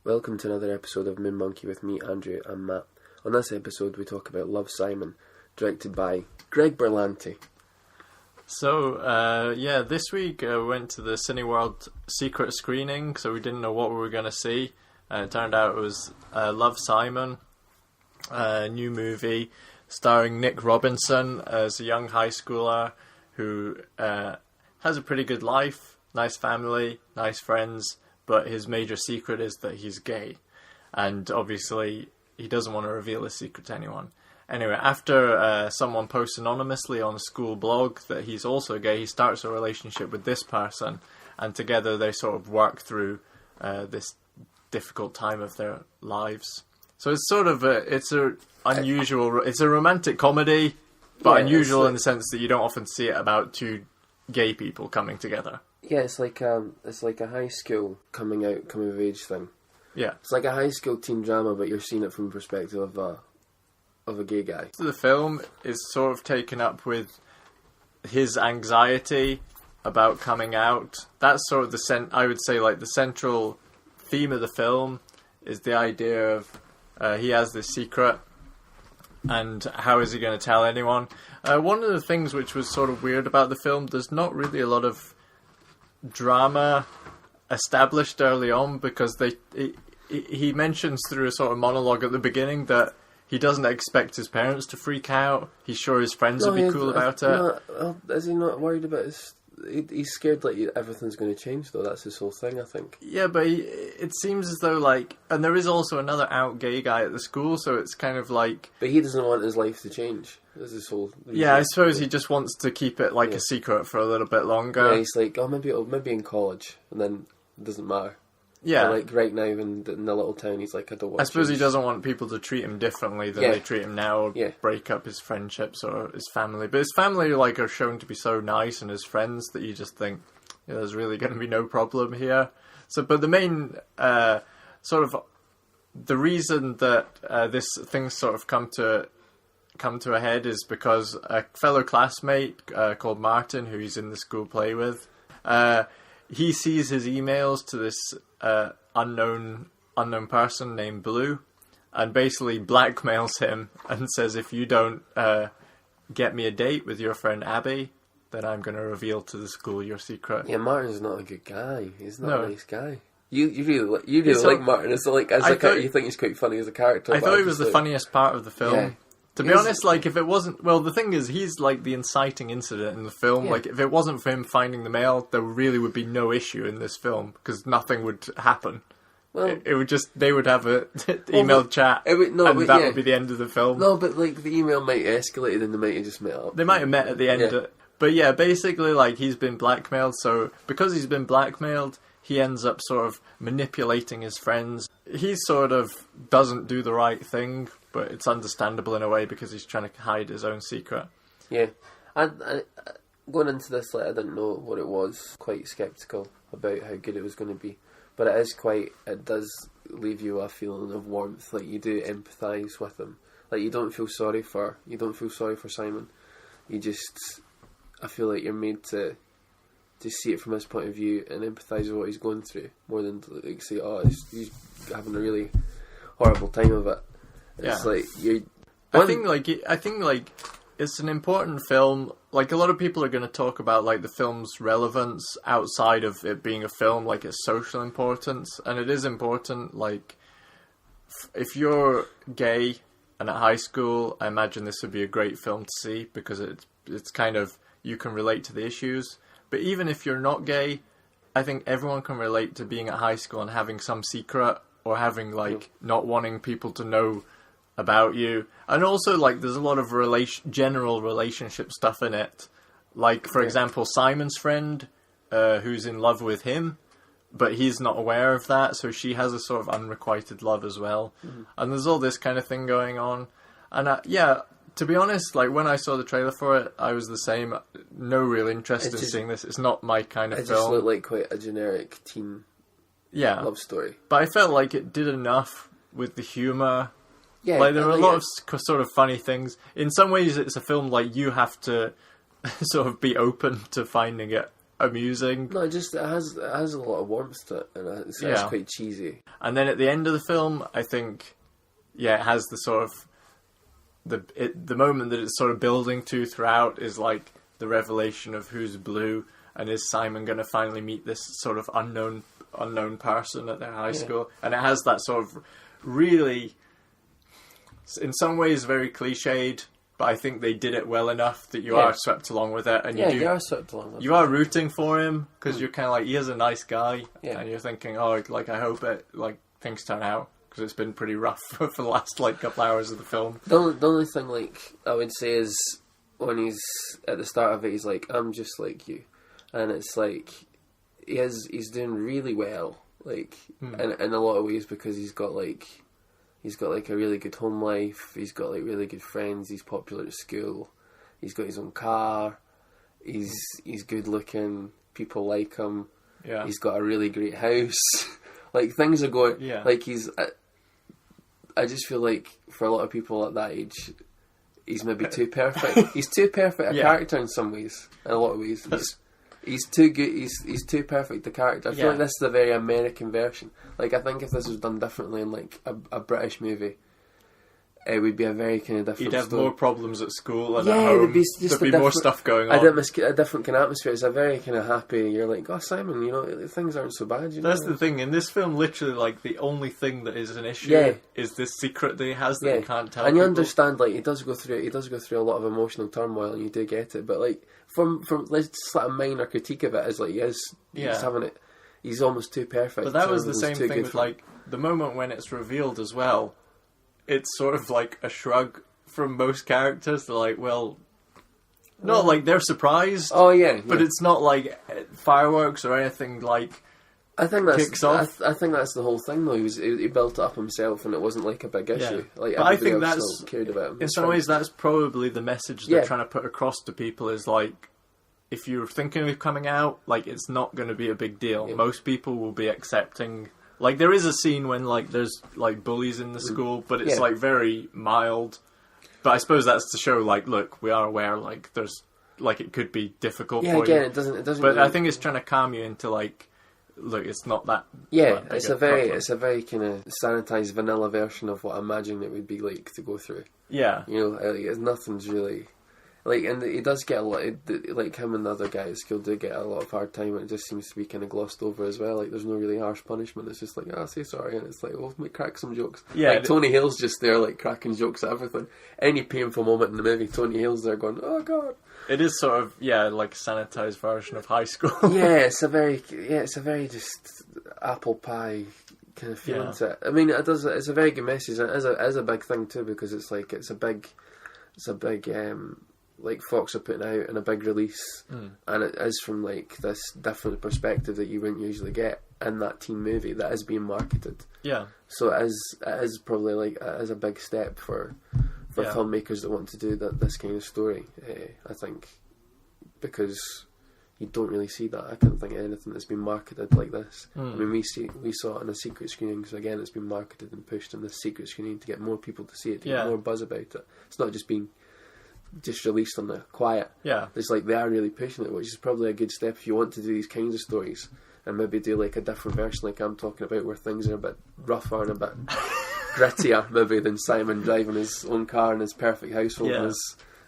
Welcome to another episode of Moon Monkey with me, Andrew, and Matt. On this episode we talk about Love, Simon, directed by Greg Berlanti. So, this week we went to the Cineworld secret screening, so we didn't know what we were going to see. It turned out it was Love, Simon, a new movie starring Nick Robinson as a young high schooler who has a pretty good life, nice family, nice friends, but his major secret is that he's gay. And obviously he doesn't want to reveal his secret to anyone. Anyway, after someone posts anonymously on a school blog that he's also gay, he starts a relationship with this person, and together they sort of work through this difficult time of their lives. So it's sort of it's a romantic comedy, but unusual in the sense that you don't often see it about two gay people coming together. Yeah, it's like a high school coming of age thing. Yeah, it's like a high school teen drama, but you're seeing it from the perspective of a gay guy. So the film is sort of taken up with his anxiety about coming out. That's sort of I would say like the central theme of the film is the idea of he has this secret and how is he going to tell anyone. One of the things which was sort of weird about the film, there's not really a lot of drama established early on, because he mentions through a sort of monologue at the beginning that he doesn't expect his parents to freak out. He's sure his friends will be cool about it. Is he not worried about his... He's scared like everything's going to change, though. That's his whole thing, I think. Yeah, but it seems as though, like... And there is also another out gay guy at the school, so it's kind of like... But he doesn't want his life to change. That's his whole... Yeah, I suppose he just wants to keep it like a secret for a little bit longer. Yeah, he's like, maybe in college, and then it doesn't matter. Yeah. But like right now in the little town, he's like, I don't want I suppose change. He doesn't want people to treat him differently than they treat him now, or break up his friendships or his family. But his family are shown to be so nice, and his friends, that you just think, there's really going to be no problem here. So, but the main sort of the reason that this thing sort of come to a head is because a fellow classmate called Martin, who he's in the school play with, he sees his emails to this unknown person named Blue, and basically blackmails him and says, if you don't get me a date with your friend Abby, then I'm going to reveal to the school your secret. Yeah, Martin's not a good guy. He's not a nice guy. You really like Martin. It's like you think he's quite funny as a character. I thought he was the funniest part of the film. Yeah. To be honest, like, if it wasn't... Well, the thing is, he's, like, the inciting incident in the film. Yeah. Like, if it wasn't for him finding the mail, there really would be no issue in this film, because nothing would happen. Well... It would just... They would have a email chat, that would be the end of the film. No, but, like, the email might have escalated, and they might have just met up. They might have met at the end. But, yeah, basically, like, he's been blackmailed, so... Because he's been blackmailed, he ends up sort of manipulating his friends. He sort of doesn't do the right thing, but it's understandable in a way because he's trying to hide his own secret. Yeah. I going into this, like, I didn't know what it was. Quite sceptical about how good it was going to be. But it does leave you a feeling of warmth. Like, you do empathise with him. Like, you don't feel sorry for Simon. I feel like you're made to see it from his point of view and empathise with what he's going through, more than like say, he's having a really horrible time of it. It's like I think it's an important film. Like, a lot of people are going to talk about like the film's relevance outside of it being a film, like its social importance, and it is important. Like, if you're gay and at high school, I imagine this would be a great film to see, because it's kind of, you can relate to the issues. But even if you're not gay, I think everyone can relate to being at high school and having some secret, or having, like, not wanting people to know about you. And also, like, there's a lot of general relationship stuff in it. Like, for example, Simon's friend, who's in love with him, but he's not aware of that, so she has a sort of unrequited love as well. Mm-hmm. And there's all this kind of thing going on. And, to be honest, like, when I saw the trailer for it, I was the same. No real interest in seeing this. It's not my kind of film. It just looked like quite a generic teen love story. But I felt like it did enough with the humour. Yeah, like, there were a lot of sort of funny things. In some ways, it's a film, like, you have to sort of be open to finding it amusing. No, it has a lot of warmth to it, and it's quite cheesy. And then at the end of the film, I think, it has the sort of the moment that it's sort of building to throughout is like the revelation of who's Blue, and is Simon going to finally meet this sort of unknown person at their high school, and it has that sort of really, in some ways, very cliched. But I think they did it well enough that you are swept along with it, and you are swept along with it. You are rooting for him because you're kind of like, he is a nice guy, and you're thinking, oh, like I hope it things turn out, because it's been pretty rough for the last couple hours of the film. The only thing I would say is when he's at the start of it, he's like, I'm just like you, and it's like he's doing really well, in a lot of ways, because he's got a really good home life, he's got really good friends, he's popular at school, he's got his own car, he's good looking, people like him, he's got a really great house, things are going, he's, I just feel like for a lot of people at that age, he's maybe too perfect. He's too perfect a character in some ways, in a lot of ways. He's too good. He's too perfect a character. I feel like this is a very American version. I think if this was done differently in a British movie, it would be a very kind of different. You'd have story. More problems at school and at home. There'd be more stuff going on. A different kind of atmosphere. It's a very kind of happy. You're like, oh, Simon, things aren't so bad. That's the thing. In this film, literally, the only thing that is an issue is this secret that he has that he can't tell. And you people. Understand, he does go through a lot of emotional turmoil, and you do get it. But from just a minor critique of it is he's having it. He's almost too perfect. But that was the same thing with the moment when it's revealed as well. It's sort of like a shrug from most characters. They're like, well, not like they're surprised. Oh yeah, but it's not like fireworks or anything I think that's kicks off. I think that's the whole thing though. He built it up himself, and it wasn't a big issue. But I think that's cared about him. In some ways, that's probably the message they're trying to put across to people is if you're thinking of coming out, it's not going to be a big deal. Yeah. Most people will be accepting. There is a scene when there's bullies in the school, but it's very mild. But I suppose that's to show look, we are aware there's it could be difficult for you. It doesn't. But really, I think it's trying to calm you into look, it's not that. Yeah, it's a very kind of sanitized vanilla version of what I imagine it would be like to go through. Yeah, nothing's really. And he does get a lot. Him and the other guy at school do get a lot of hard time, and it just seems to be kind of glossed over as well. There's no really harsh punishment. It's just say sorry, and it's we'll crack some jokes. Yeah, Tony Hale's just there, cracking jokes at everything. Any painful moment in the movie, Tony Hale's there going, "Oh God." It is sort of a sanitized version of high school. It's a very just apple pie kind of feeling to it. I mean, it's a very good message. It is a big thing too, because it's a big Fox are putting out in a big release, and it is from this different perspective that you wouldn't usually get in that teen movie that is being marketed. Yeah. So it is probably it is a big step for filmmakers that want to do this kind of story. I think, because you don't really see that. I can't think of anything that's been marketed like this. I mean, we saw it in a secret screening, so again, it's been marketed and pushed in the secret screening to get more people to see it, to get more buzz about it. It's not just being released on the quiet. Yeah, it's they are really pushing it, which is probably a good step if you want to do these kinds of stories, and maybe do a different version like I'm talking about, where things are a bit rougher and a bit grittier maybe than Simon driving his own car in his perfect household, and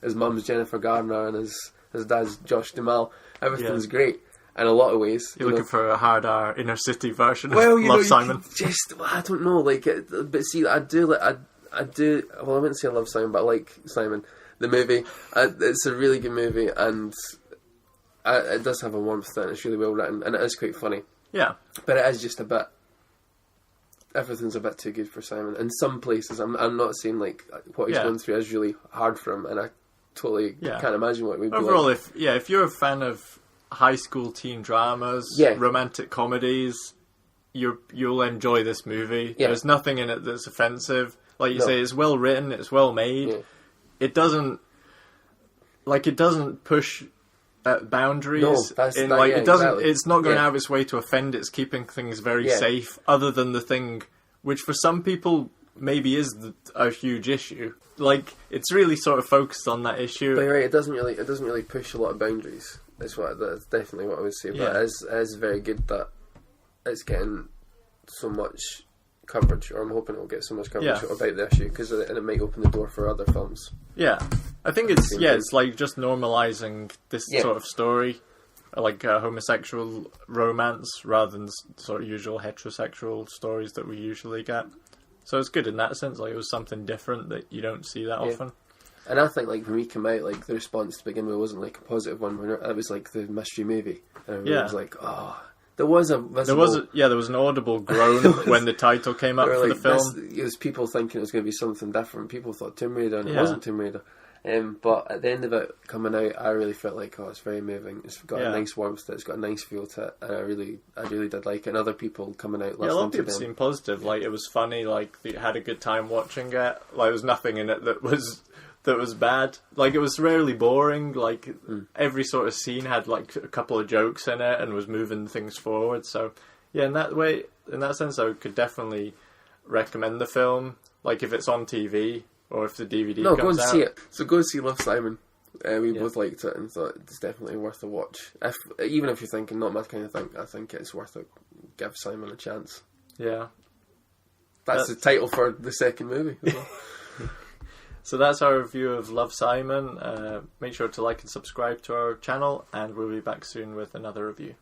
his mum's Jennifer Garner and his dad's Josh Duhamel. Everything's great in a lot of ways. You're looking for a harder inner city version of Love Simon. I don't know, but see, I do. Well, I wouldn't say I love Simon, but I like Simon. The movie, it's a really good movie, and it does have a warmth to it. It's really well written, and it is quite funny. Yeah, but it is just a bit. Everything's a bit too good for Simon. In some places, I'm not saying what he's going through is really hard for him, and I totally can't imagine what it would be overall. Like. If you're a fan of high school teen dramas, romantic comedies, you'll enjoy this movie. Yeah. There's nothing in it that's offensive. Like you say, it's well written, it's well made. Yeah. It doesn't push boundaries. No, that's it doesn't. Exactly. It's not going out of its way to offend. It's keeping things very safe. Other than the thing, which for some people maybe is a huge issue. It's really sort of focused on that issue. But you're right. It doesn't really push a lot of boundaries. That's definitely what I would say. But Yeah. it is very good that it's getting so much coverage, or I'm hoping it'll get so much coverage Yeah. about the issue, because it might open the door for other films. Yeah, I think it's like just normalizing this sort of story, like homosexual romance, rather than sort of usual heterosexual stories that we usually get. So it's good in that sense. Like, it was something different that you don't see that often. And I think, like, when we came out, like, the response to begin with wasn't like a positive one. It was like the mystery movie, and everyone was like, "Oh." There was an audible groan when the title came up for the film. It was people thinking it was going to be something different. People thought Tomb Raider, and it wasn't Tomb Raider. But at the end of it coming out, I really felt like, it's very moving. It's got a nice warmth to it. It's got a nice feel to it, and I really did like it. And other people coming out listening a lot of to people them. seemed positive. Like, it was funny. Like, they had a good time watching it. Like, there was nothing in it that was bad. Like, it was rarely boring. Like, every sort of scene had like a couple of jokes in it and was moving things forward. So yeah, in that sense, I could definitely recommend the film. Like, if it's on TV or if the DVD comes out. No, go and see it. So go and see Love, Simon. We both liked it and thought it's definitely worth a watch. Even if you're thinking not my kind of thing, I think it's worth it. Give Simon a chance. Yeah, that's the title for the second movie. So that's our review of Love, Simon. Make sure to like and subscribe to our channel, and we'll be back soon with another review.